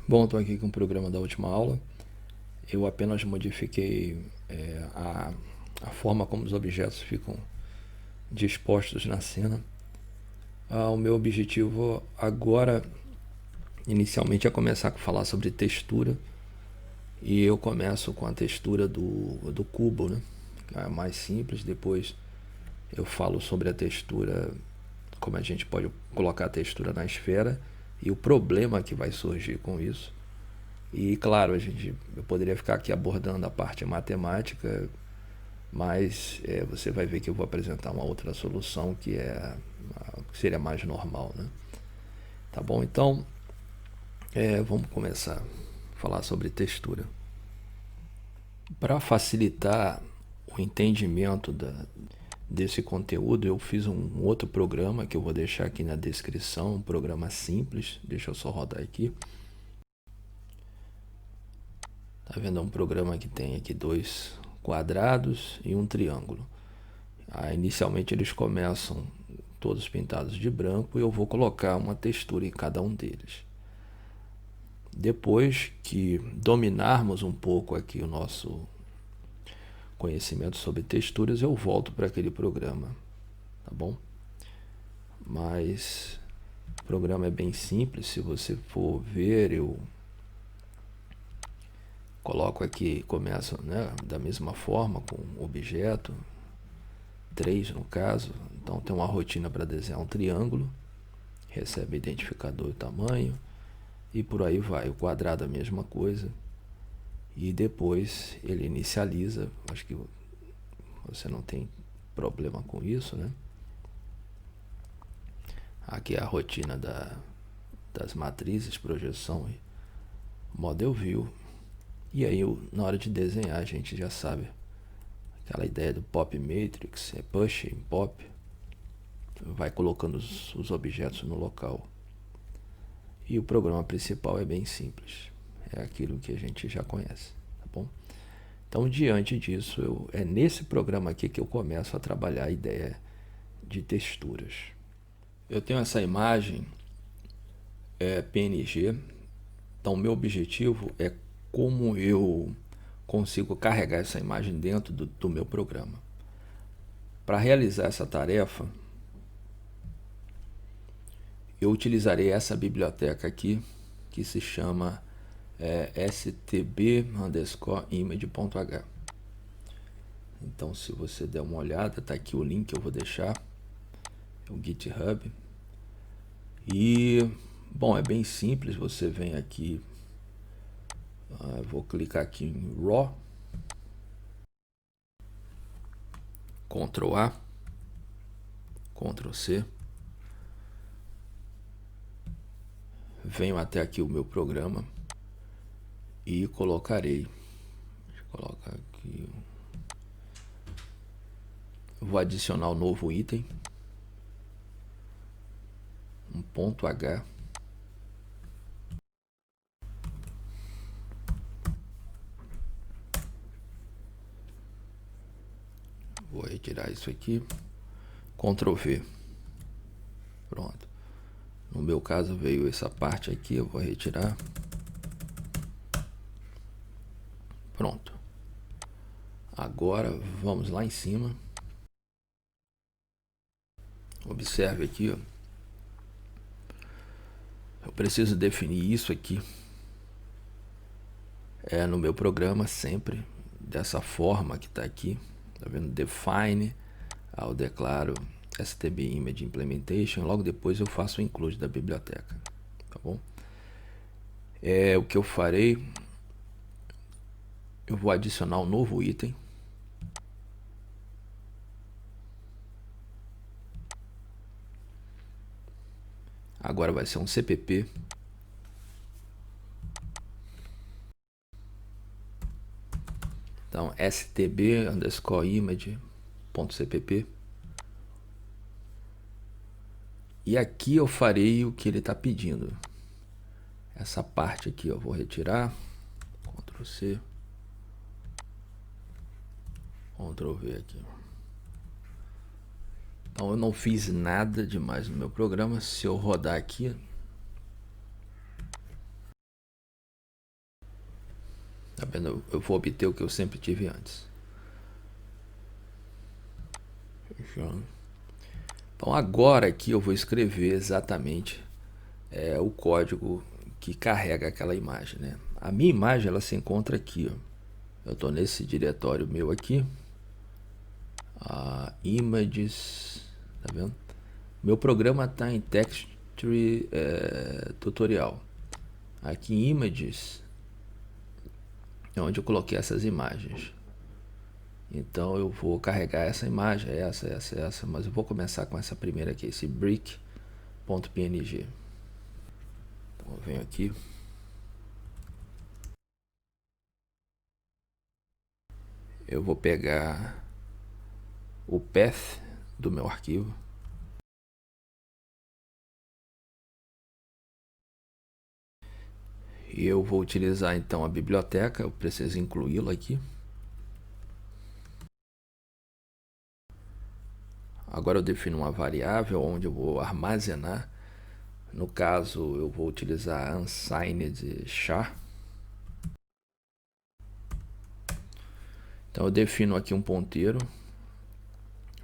Bom, estou aqui com o programa da última aula. Eu apenas modifiquei a forma como os objetos ficam dispostos na cena. O meu objetivo agora, inicialmente, é começar a falar sobre textura. E eu começo com a textura do cubo, né? Que é a mais simples. Depois eu falo sobre a textura, como a gente pode colocar a textura na esfera e o problema que vai surgir com isso. E claro, eu poderia ficar aqui abordando a parte matemática, mas você vai ver que eu vou apresentar uma outra solução que seria mais normal, né? Tá bom? Então, vamos começar a falar sobre textura. Para facilitar o entendimento desse conteúdo, eu fiz um outro programa que eu vou deixar aqui na descrição, um programa simples. Deixa eu só rodar aqui. Tá vendo? É um programa que tem aqui dois quadrados e um triângulo. Inicialmente eles começam todos pintados de branco e eu vou colocar uma textura em cada um deles. Depois que dominarmos um pouco aqui o nosso conhecimento sobre texturas, eu volto para aquele programa, tá bom? Mas o programa é bem simples. Se você for ver, eu coloco aqui, começa, né, da mesma forma, com objeto, 3 no caso. Então tem uma rotina para desenhar um triângulo, recebe identificador e tamanho, e por aí vai. O quadrado a mesma coisa, e depois ele inicializa. Acho que você não tem problema com isso, né? Aqui é a rotina das matrizes, projeção e model view. E aí na hora de desenhar a gente já sabe aquela ideia do pop matrix, push em pop, vai colocando os objetos no local. E o programa principal é bem simples, é aquilo que a gente já conhece, tá bom? Então, diante disso, é nesse programa aqui que eu começo a trabalhar a ideia de texturas. Eu tenho essa imagem PNG, então meu objetivo é como eu consigo carregar essa imagem dentro do meu programa. Para realizar essa tarefa, eu utilizarei essa biblioteca aqui, que se chama stb_image.h. Então, se você der uma olhada, tá aqui o link que eu vou deixar, o GitHub. E, bom, é bem simples. Você vem aqui, vou clicar aqui em Raw, Ctrl A, Ctrl C. Venho até aqui o meu programa e colocarei. Deixa eu colocar aqui. Vou adicionar um novo item, um ponto H. Vou retirar isso aqui, Ctrl V. Pronto. No meu caso veio essa parte aqui, eu vou retirar. Pronto. Agora vamos lá em cima. Observe aqui, ó. Eu preciso definir isso aqui no meu programa sempre dessa forma que está aqui. Tá vendo? Define. Eu declaro stb image implementation. Logo depois eu faço o include da biblioteca. Tá bom? O que eu farei, eu vou adicionar um novo item. Agora vai ser um CPP. Então, stb_image.cpp. E aqui eu farei o que ele está pedindo. Essa parte aqui eu vou retirar. Ctrl C. Ctrl V aqui. Então eu não fiz nada demais no meu programa. Se eu rodar aqui, Tá vendo? Eu vou obter o que eu sempre tive antes. Fechando. Então agora aqui eu vou escrever exatamente o código que carrega aquela imagem, né? A minha imagem ela se encontra aqui, ó. Eu estou nesse diretório meu aqui, images, tá vendo? Meu programa está em texture tutorial. Aqui em images é onde eu coloquei essas imagens. Então eu vou carregar essa imagem, essa, mas eu vou começar com essa primeira aqui, esse brick.png. Então eu venho aqui. Eu vou pegar o path do meu arquivo. E eu vou utilizar então a biblioteca, eu preciso incluí-la aqui. Agora eu defino uma variável onde eu vou armazenar. No caso, eu vou utilizar unsigned char. Então eu defino aqui um ponteiro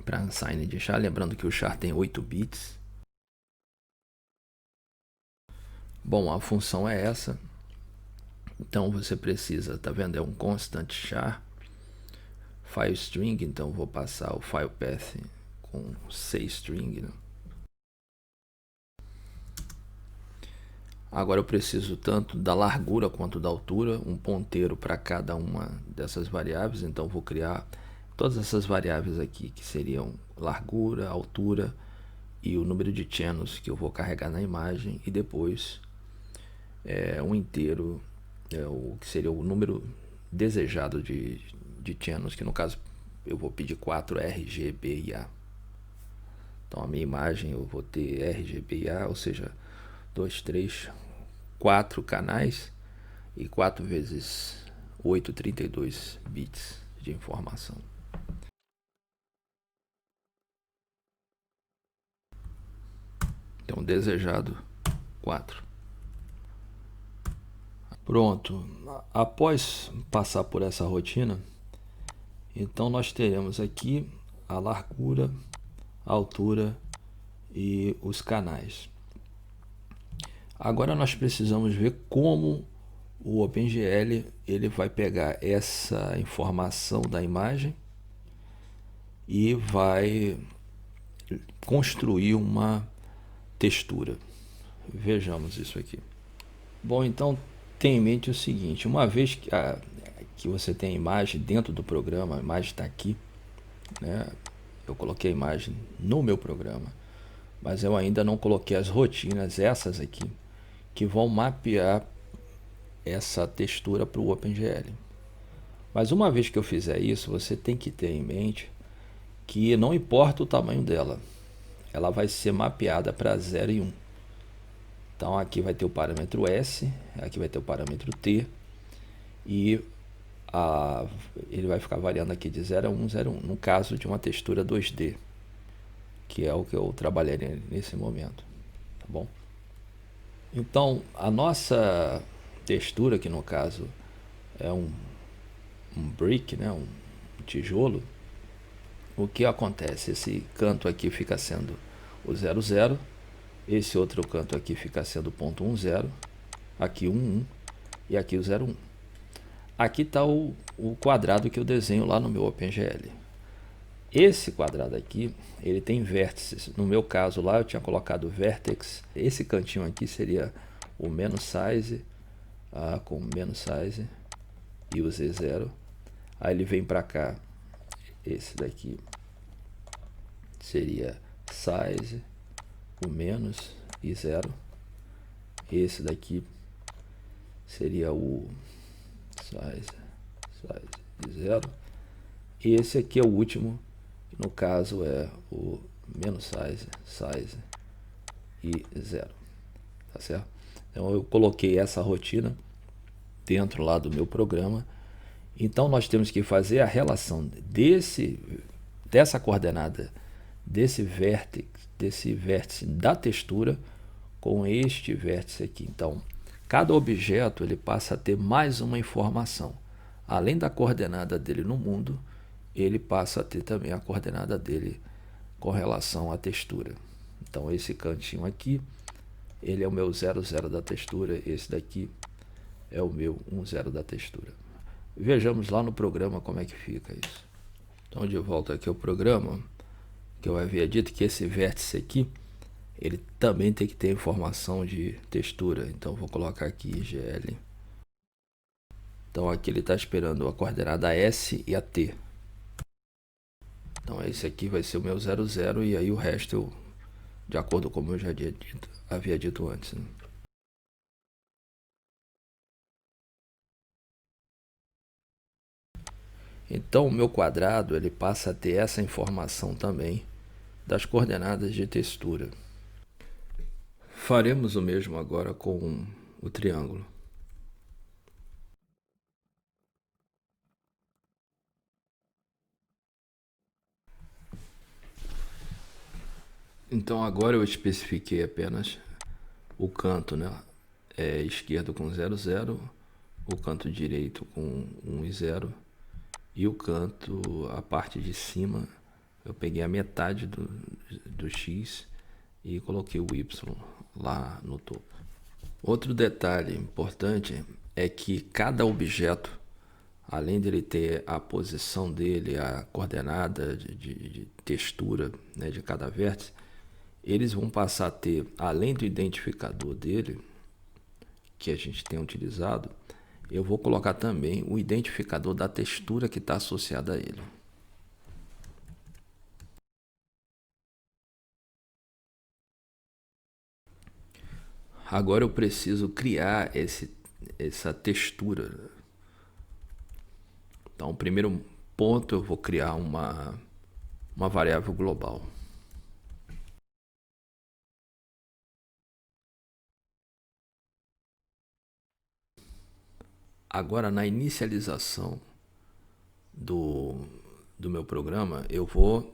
para unsigned char, lembrando que o char tem 8 bits. Bom, a função é essa. Então você precisa, tá vendo? É um constant char file string, então eu vou passar o file path com cstring, né? Agora eu preciso tanto da largura quanto da altura, um ponteiro para cada uma dessas variáveis, então vou criar todas essas variáveis aqui, que seriam largura, altura e o número de channels que eu vou carregar na imagem, e depois um inteiro, o que seria o número desejado de channels, que no caso eu vou pedir 4 RGB e A. Então a minha imagem eu vou ter RGB e A, ou seja, 2, 3, 4 canais e 4 vezes 8, 32 bits de informação. Então desejado 4. Pronto, após passar por essa rotina, então nós teremos aqui a largura, a altura e os canais. Agora nós precisamos ver como o OpenGL ele vai pegar essa informação da imagem e vai construir uma textura. Vejamos isso aqui. Bom, então tenha em mente o seguinte: uma vez que você tem a imagem dentro do programa, a imagem está aqui, né? Eu coloquei a imagem no meu programa, mas eu ainda não coloquei as rotinas, essas aqui, que vão mapear essa textura para o OpenGL. Mas uma vez que eu fizer isso, você tem que ter em mente que não importa o tamanho dela, ela vai ser mapeada para 0 e 1. Então aqui vai ter o parâmetro S, aqui vai ter o parâmetro T, e ele vai ficar variando aqui de 0 a 1, 0 a 1, no caso de uma textura 2D, que é o que eu trabalharia nesse momento, tá bom? Então a nossa textura, que no caso é um brick, né, um tijolo, o que acontece? Esse canto aqui fica sendo o 0, 0, esse outro canto aqui fica sendo o ponto 1, 0, aqui 1, 1 e aqui o 0, 1. Aqui está o quadrado que eu desenho lá no meu OpenGL. Esse quadrado aqui, ele tem vértices. No meu caso lá, eu tinha colocado vertex. Esse cantinho aqui seria o menos size, com menos size e o Z0. Aí ele vem para cá. Esse daqui seria size, o menos e 0. Esse daqui seria o size e 0. E esse aqui é o último, que no caso é o menos size e 0. Tá certo? Então eu coloquei essa rotina dentro lá do meu programa. Então nós temos que fazer a relação dessa coordenada, desse vértice da textura com este vértice aqui. Então cada objeto ele passa a ter mais uma informação. além da coordenada dele no mundo, ele passa a ter também a coordenada dele com relação à textura. Então esse cantinho aqui, ele é o meu 00 da textura, esse daqui é o meu 10 da textura. Vejamos lá no programa como é que fica isso. Então de volta aqui ao programa, que eu havia dito que esse vértice aqui, ele também tem que ter informação de textura. Então vou colocar aqui IGL. Então aqui ele está esperando a coordenada S e a T. Então esse aqui vai ser o meu 00 e aí o resto eu, de acordo com como eu já havia dito antes, né? Então o meu quadrado ele passa a ter essa informação também das coordenadas de textura. Faremos o mesmo agora com o triângulo. Então agora eu especifiquei apenas o canto, né? Esquerdo com 00, o canto direito com 1 e 0 e o canto, a parte de cima, eu peguei a metade do X e coloquei o Y lá no topo. Outro detalhe importante é que cada objeto, além dele ter a posição dele, a coordenada de textura, né, de cada vértice, eles vão passar a ter, além do identificador dele, que a gente tem utilizado, eu vou colocar também o identificador da textura que está associada a ele. Agora eu preciso criar essa textura. Então, o primeiro ponto, eu vou criar uma variável global. Agora, na inicialização do meu programa, eu vou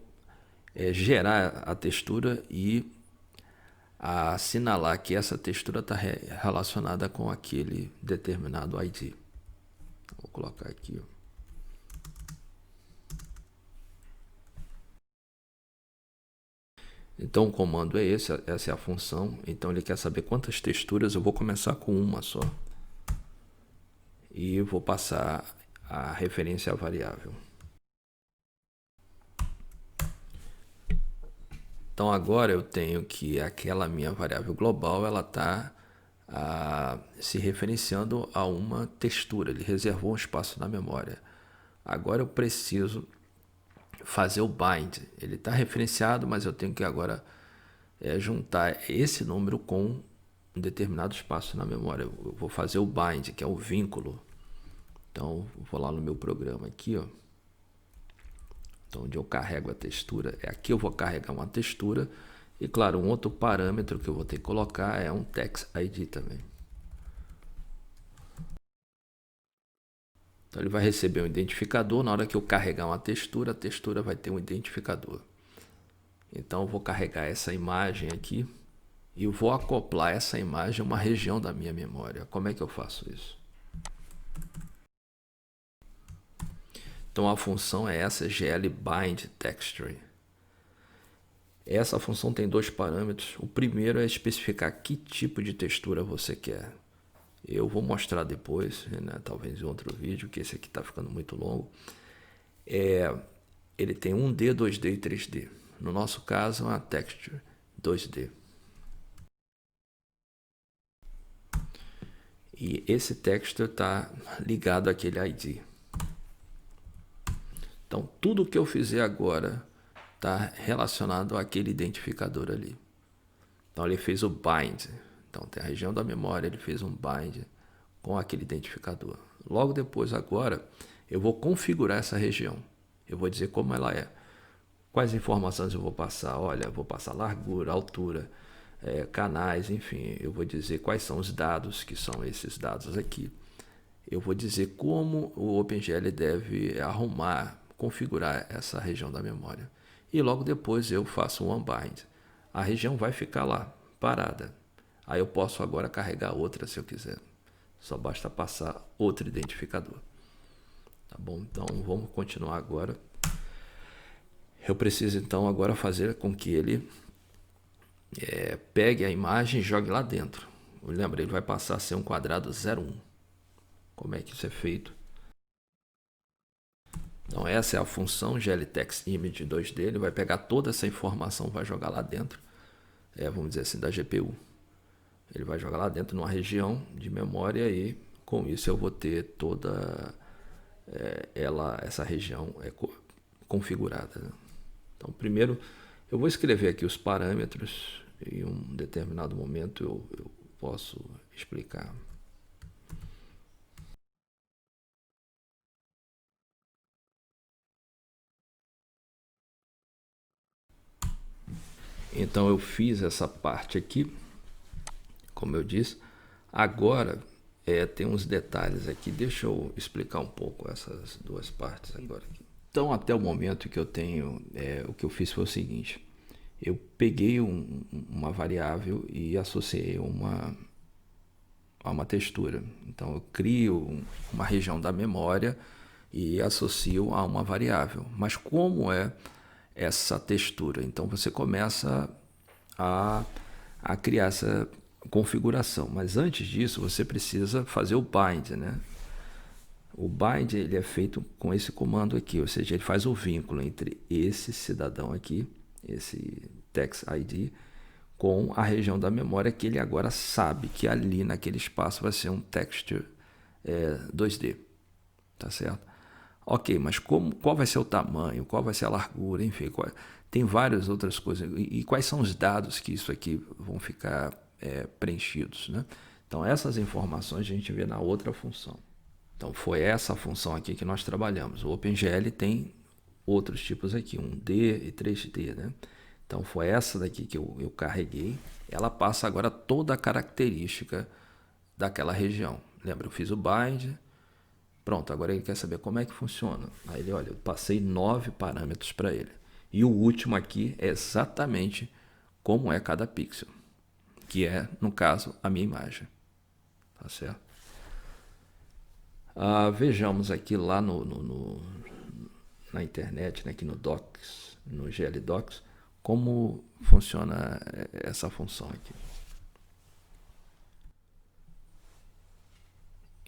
gerar a textura e assinalar que essa textura está relacionada com aquele determinado ID. Vou colocar aqui, ó. Então o comando é esse, essa é a função. Então ele quer saber quantas texturas. Eu vou começar com uma só. E vou passar a referência à variável. Então agora eu tenho que aquela minha variável global, ela está se referenciando a uma textura. Ele reservou um espaço na memória. Agora eu preciso fazer o bind. Ele está referenciado, mas eu tenho que agora juntar esse número com um determinado espaço na memória. Eu vou fazer o bind, que é o vínculo. Então, vou lá no meu programa aqui, ó. Então, onde eu carrego a textura, aqui eu vou carregar uma textura. E, claro, um outro parâmetro que eu vou ter que colocar é um text ID também. Então, ele vai receber um identificador. Na hora que eu carregar uma textura, a textura vai ter um identificador. Então, eu vou carregar essa imagem aqui e eu vou acoplar essa imagem a uma região da minha memória. Como é que eu faço isso? Então, a função é essa, glBindTexture. Essa função tem dois parâmetros. O primeiro é especificar que tipo de textura você quer. Eu vou mostrar depois, né, talvez em outro vídeo, que esse aqui está ficando muito longo. Ele tem 1D, 2D e 3D. No nosso caso, é uma texture 2D. E esse texture está ligado àquele ID. Então, tudo que eu fizer agora está relacionado àquele identificador ali. Então, ele fez o bind. Então, tem a região da memória, ele fez um bind com aquele identificador. Logo depois, agora, eu vou configurar essa região. Eu vou dizer como ela é. Quais informações eu vou passar? Olha, eu vou passar largura, altura, canais, enfim. Eu vou dizer quais são os dados, que são esses dados aqui. Eu vou dizer como o OpenGL deve arrumar, configurar essa região da memória. E logo depois eu faço um unbind. A região vai ficar lá, parada. Aí eu posso agora carregar outra se eu quiser. Só basta passar outro identificador. Tá bom? Então vamos continuar agora. Eu preciso então agora fazer com que ele pegue a imagem e jogue lá dentro. Lembra, ele vai passar a ser um quadrado 0,1. Como é que isso é feito? Então essa é a função GLTextImage 2D. Ele vai pegar toda essa informação, vai jogar lá dentro, vamos dizer assim, da GPU. Ele vai jogar lá dentro numa região de memória e com isso eu vou ter toda essa região configurada. Né? Então primeiro eu vou escrever aqui os parâmetros e em um determinado momento eu posso explicar. Então eu fiz essa parte aqui, como eu disse. Agora tem uns detalhes aqui. Deixa eu explicar um pouco essas duas partes agora. Então até o momento que eu tenho, o que eu fiz foi o seguinte. Eu peguei uma variável e associei a uma textura. Então eu crio uma região da memória e associo a uma variável. Mas como é essa textura? Então você começa a criar essa configuração. Mas antes disso você precisa fazer o bind, né? O bind ele é feito com esse comando aqui, ou seja, ele faz o vínculo entre esse cidadão aqui, esse text ID, com a região da memória que ele agora sabe que ali naquele espaço vai ser um texture 2D, tá certo? Ok, mas qual vai ser o tamanho, qual vai ser a largura, enfim, tem várias outras coisas. E quais são os dados que isso aqui vão ficar preenchidos, né? Então essas informações a gente vê na outra função. Então foi essa função aqui que nós trabalhamos. O OpenGL tem outros tipos aqui, 1D e 3D, né? Então foi essa daqui que eu carreguei. Ela passa agora toda a característica daquela região. Lembra, eu fiz o bind. Pronto, agora ele quer saber como é que funciona. Aí ele, olha, eu passei 9 parâmetros para ele. E o último aqui é exatamente como é cada pixel, que é, no caso, a minha imagem. Tá certo? Vejamos aqui lá na internet, né, aqui no Docs, no GL Docs, como funciona essa função aqui.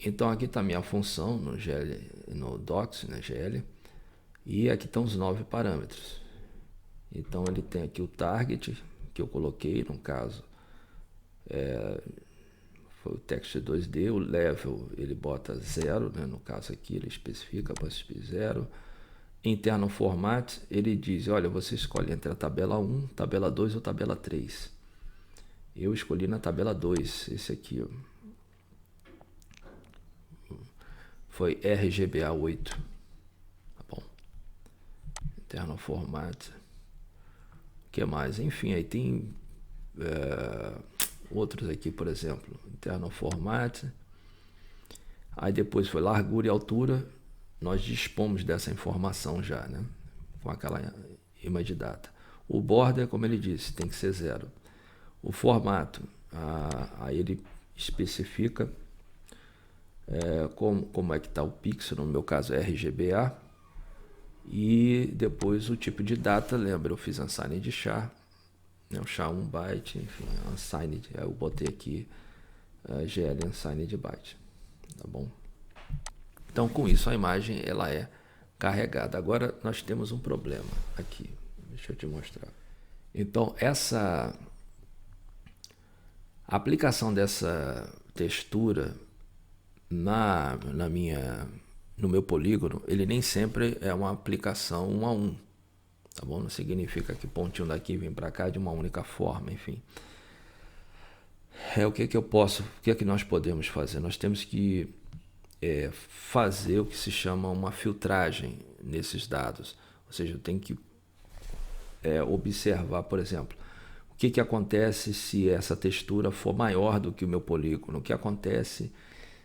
Então aqui está a minha função no Docs, na GL, e aqui estão os 9 parâmetros. Então ele tem aqui o target, que eu coloquei, no caso, foi o text 2D, o level ele bota 0, né? No caso aqui ele especifica BuzzFeed 0. Interno format, ele diz, olha, você escolhe entre a tabela 1, tabela 2 ou tabela 3. Eu escolhi na tabela 2, esse aqui, ó. Foi RGBA 8. Tá bom. Interno format. O que mais? Enfim, aí tem outros aqui, por exemplo. Interno format. Aí depois foi largura e altura. Nós dispomos dessa informação já, né? Com aquela image data. O border, como ele disse, tem que ser 0. O formato, aí ele especifica como é que está o pixel, no meu caso é RGBA. E depois o tipo de data, lembra, eu fiz unsigned char, né? O char 1 byte, enfim, unsigned, aí eu botei aqui GL unsigned byte, tá bom? Então com isso a imagem ela é carregada. Agora nós temos um problema aqui, deixa eu te mostrar. Então a aplicação dessa textura no meu polígono, ele nem sempre é uma aplicação 1 a 1, tá bom? Não significa que pontinho daqui vem para cá de uma única forma, enfim. O que nós podemos fazer? Nós temos que fazer o que se chama uma filtragem nesses dados, ou seja, eu tenho que observar, por exemplo, o que acontece se essa textura for maior do que o meu polígono, o que acontece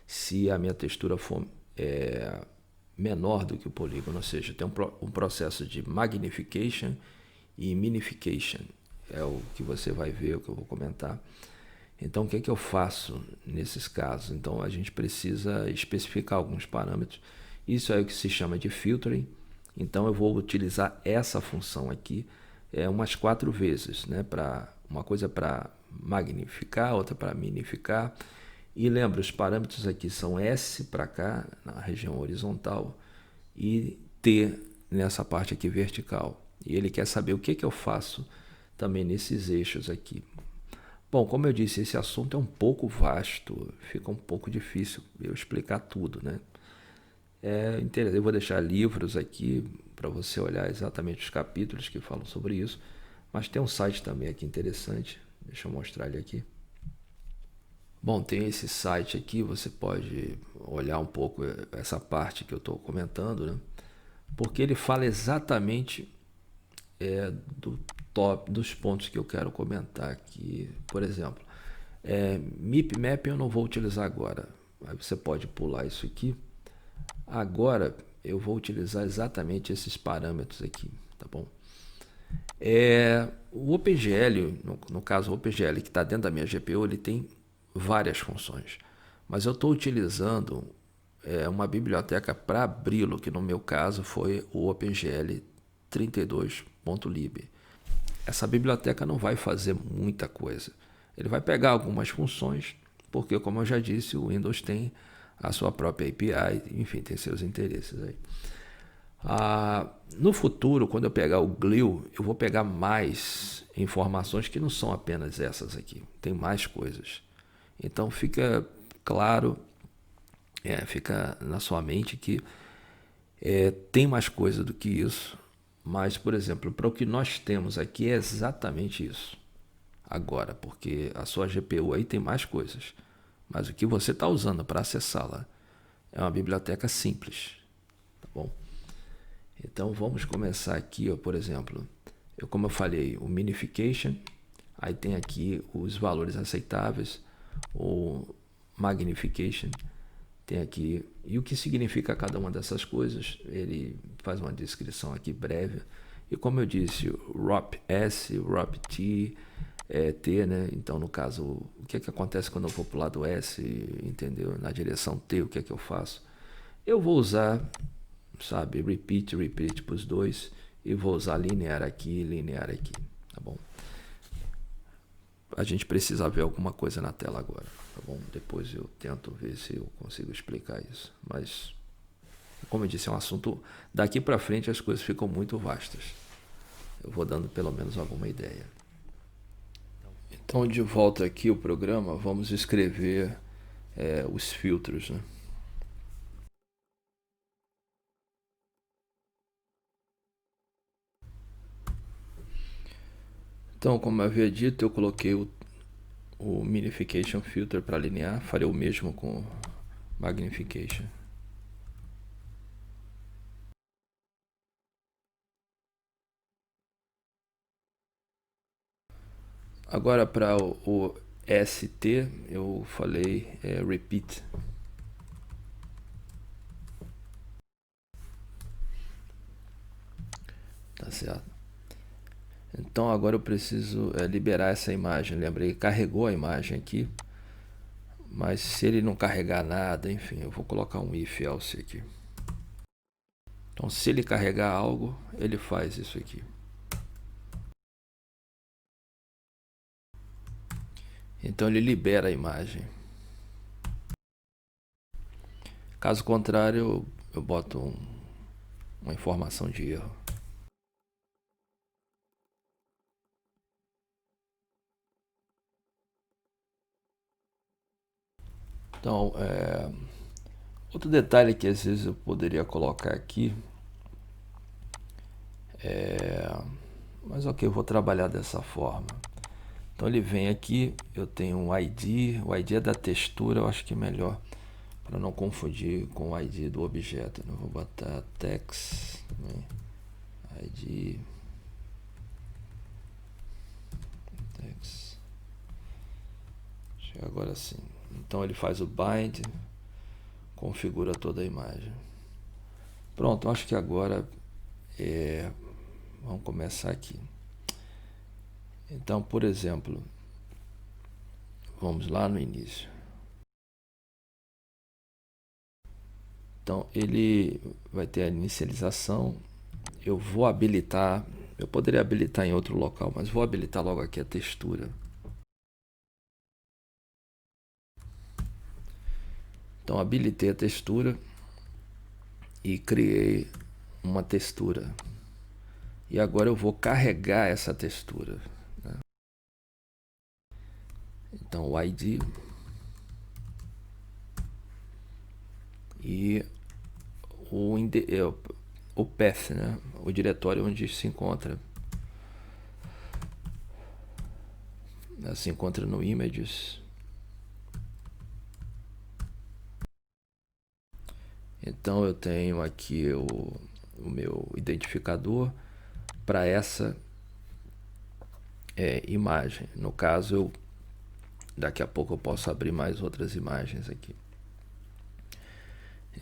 se a minha textura for menor do que o polígono, ou seja, tem um processo de magnification e minification, é o que você vai ver, o que eu vou comentar. Então o que eu faço nesses casos? Então a gente precisa especificar alguns parâmetros Isso é o que se chama de filtering. Então eu vou utilizar essa função aqui umas 4 vezes, né? Uma coisa para magnificar, outra para minificar. E lembra, os parâmetros aqui são S para cá, na região horizontal, e T nessa parte aqui vertical. E ele quer saber o que eu faço também nesses eixos aqui. Bom, como eu disse, esse assunto é um pouco vasto, fica um pouco difícil eu explicar tudo, né? Eu vou deixar livros aqui para você olhar exatamente os capítulos que falam sobre isso, mas tem um site também aqui interessante, deixa eu mostrar ele aqui. Bom, tem esse site aqui, você pode olhar um pouco essa parte que eu estou comentando, né? Porque ele fala exatamente dos pontos que eu quero comentar aqui. Por exemplo, MIP Map eu não vou utilizar agora. Aí você pode pular isso aqui. Agora eu vou utilizar exatamente esses parâmetros aqui, tá bom? O OpenGL, no caso o OpenGL que está dentro da minha GPU, ele tem várias funções. Mas eu estou utilizando uma biblioteca para abri-lo, que no meu caso foi o OpenGL 32.lib. Essa biblioteca não vai fazer muita coisa. Ele vai pegar algumas funções, porque, como eu já disse, o Windows tem a sua própria API, enfim, tem seus interesses aí. No futuro, quando eu pegar o Glue, eu vou pegar mais informações que não são apenas essas aqui. Tem mais coisas. Então fica claro, fica na sua mente que tem mais coisa do que isso. Mas, por exemplo, para o que nós temos aqui é exatamente isso. Agora, porque a sua GPU aí tem mais coisas. Mas o que você está usando para acessá-la é uma biblioteca simples. Tá bom? Então vamos começar aqui, ó, por exemplo, como eu falei, o minification, aí tem aqui os valores aceitáveis, o magnification, tem aqui, e o que significa cada uma dessas coisas, ele faz uma descrição aqui breve, e como eu disse, o ROP S, o ROP T, T, né? Então no caso, o que acontece quando eu vou para o lado S, entendeu? Na direção T, o que eu faço? Eu vou usar, sabe, repeat para os dois, e vou usar linear aqui, tá bom? A gente precisa ver alguma coisa na tela agora, tá bom? Depois eu tento ver se eu consigo explicar isso, mas como eu disse, é um assunto, daqui para frente as coisas ficam muito vastas. Eu vou dando pelo menos alguma ideia. Então, de volta aqui ao programa, vamos escrever os filtros, né? Então, como eu havia dito, eu coloquei o minification filter para linear, farei o mesmo com magnification. Agora para o ST eu falei repeat. Tá certo. Então agora eu preciso liberar essa imagem. Lembrei que carregou a imagem aqui. Mas se ele não carregar nada, enfim, eu vou colocar um if else aqui. Então se ele carregar algo, ele faz isso aqui. Então ele libera a imagem. Caso contrário, eu boto uma informação de erro. Então, outro detalhe que às vezes eu poderia colocar aqui mas ok, eu vou trabalhar dessa forma. Então ele vem aqui, eu tenho um ID, o ID é da textura, eu acho que é melhor para não confundir com o ID do objeto. Eu vou botar text, né? ID text. Chega agora sim. Então ele faz o bind, configura toda a imagem. Pronto, acho que agora vamos começar aqui. Então, por exemplo, vamos lá no início. Então ele vai ter a inicialização. Eu vou habilitar, eu poderia habilitar em outro local, mas vou habilitar logo aqui a textura. Então habilitei a textura e criei uma textura. E agora eu vou carregar essa textura, né? Então o ID e o path, né? O diretório onde se encontra. Se encontra no images. Então eu tenho aqui o meu identificador para essa imagem. No caso, daqui a pouco eu posso abrir mais outras imagens aqui.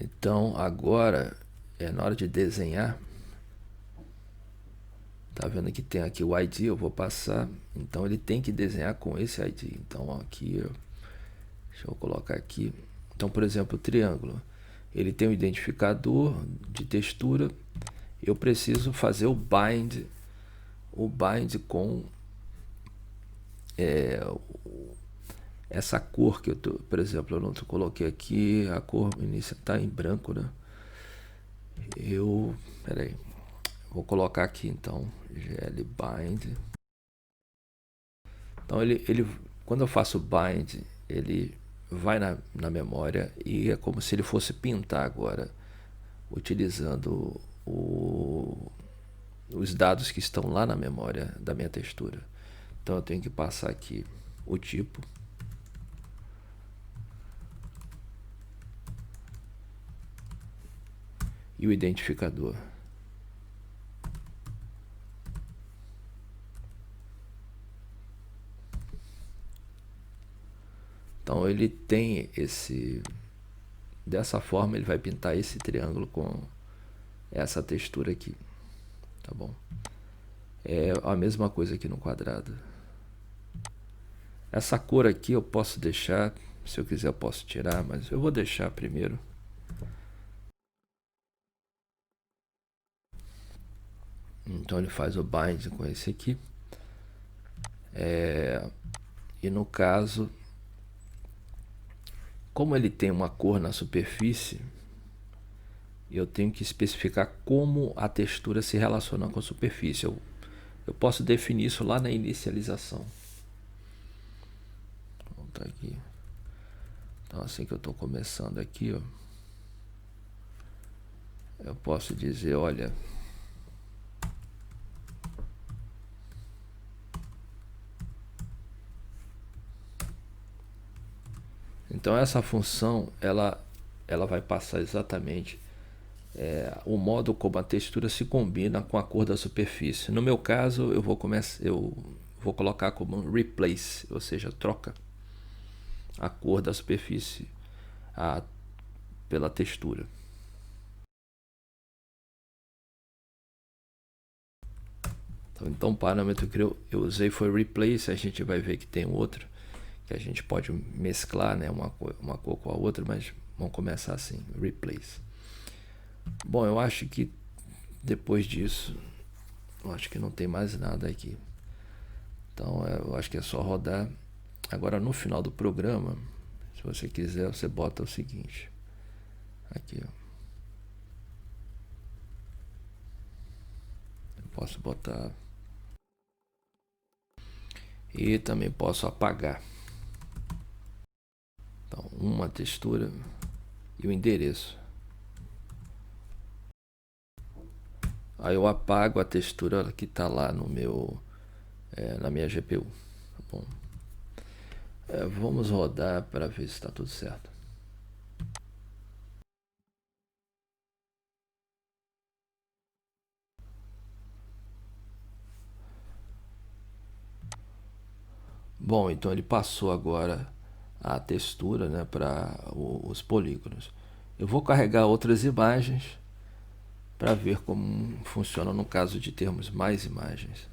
Então agora na hora de desenhar, tá vendo que tem aqui o ID, eu vou passar, então ele tem que desenhar com esse ID. Então aqui, deixa eu colocar aqui. Então, por exemplo, o triângulo, ele tem um identificador de textura. Eu preciso fazer o bind com essa cor que eu tô, por exemplo, eu não coloquei aqui, a cor inicial está em branco, né? Peraí, vou colocar aqui então, gl bind. Então quando eu faço bind, ele vai na memória e é como se ele fosse pintar agora, utilizando os dados que estão lá na memória da minha textura. Então eu tenho que passar aqui o tipo. E o identificador. Então ele tem dessa forma ele vai pintar esse triângulo com essa textura aqui, tá bom? É a mesma coisa aqui no quadrado. Essa cor aqui eu posso deixar, se eu quiser eu posso tirar, mas eu vou deixar primeiro. Então ele faz o bind com esse aqui. E no caso, como ele tem uma cor na superfície, eu tenho que especificar como a textura se relaciona com a superfície. Eu posso definir isso lá na inicialização. Vou botar aqui. Então assim que eu estou começando aqui, ó, eu posso dizer, olha, então essa função ela vai passar exatamente o modo como a textura se combina com a cor da superfície. No meu caso, eu vou colocar como replace, ou seja, troca a cor da superfície pela textura. Então o parâmetro que eu usei foi replace. A gente vai ver que tem outro que a gente pode mesclar, né, uma cor com a outra, mas vamos começar assim, replace. Bom, eu acho que depois disso, eu acho que não tem mais nada aqui. Então eu acho que é só rodar. Agora no final do programa, se você quiser, você bota o seguinte. Aqui, ó. Eu posso botar. E também posso apagar. Então, uma textura e o endereço. Aí eu apago a textura que está lá no meu, na minha GPU. Tá bom? Vamos rodar para ver se está tudo certo. Bom, então ele passou agora a textura, né, para os polígonos. Eu vou carregar outras imagens para ver como funciona no caso de termos mais imagens.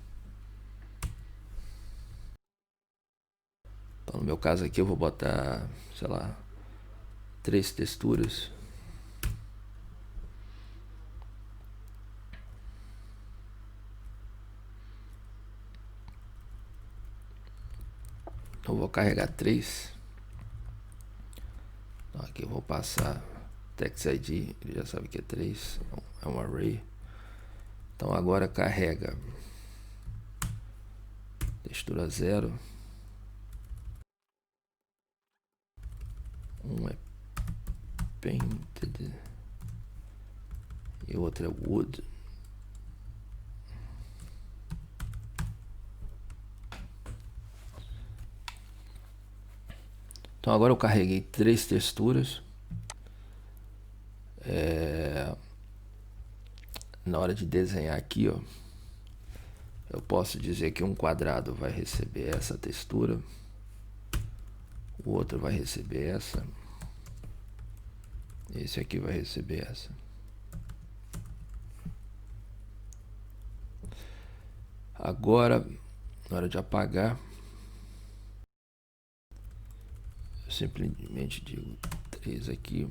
Então, no meu caso aqui eu vou botar, sei lá, 3 texturas. Eu vou carregar 3. Então aqui eu vou passar text ID, ele já sabe que é 3, é um array. Então agora carrega textura 0. Um é painted e o outro é wood. Então agora eu carreguei 3 texturas. Na hora de desenhar aqui, ó, eu posso dizer que um quadrado vai receber essa textura, o outro vai receber essa, esse aqui vai receber essa. Agora, na hora de apagar, eu simplesmente digo 3 aqui.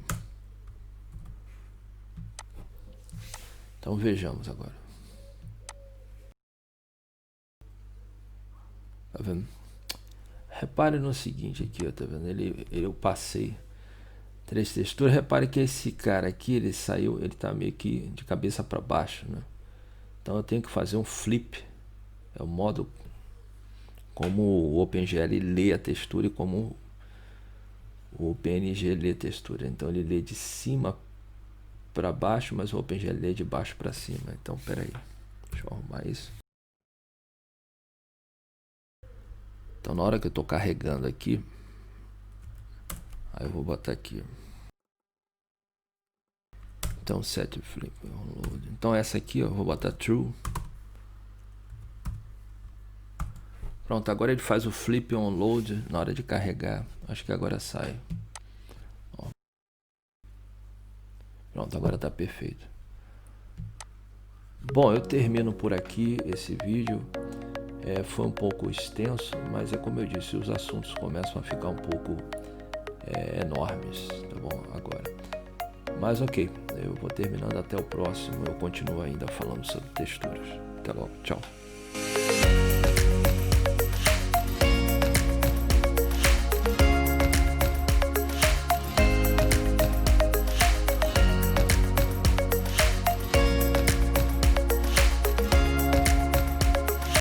Então vejamos agora. Tá vendo? Repare no seguinte aqui, ó, tá vendo? Eu passei 3 texturas. Repare que esse cara aqui, ele saiu, ele tá meio que de cabeça para baixo, né? Então eu tenho que fazer um flip. É o modo como o OpenGL lê a textura e como o PNG lê a textura. Então ele lê de cima para baixo, mas o OpenGL lê de baixo para cima. Então, peraí, deixa eu arrumar isso. Então, na hora que eu estou carregando aqui, aí eu vou botar aqui. Então, set flip onload. Então, essa aqui eu vou botar true. Pronto, agora ele faz o flip onload na hora de carregar. Acho que agora sai. Ó. Pronto, agora está perfeito. Bom, eu termino por aqui esse vídeo. Foi um pouco extenso, mas é como eu disse, os assuntos começam a ficar um pouco enormes, tá bom? Agora. Mas ok, eu vou terminando até o próximo. Eu continuo ainda falando sobre texturas. Até logo, tchau.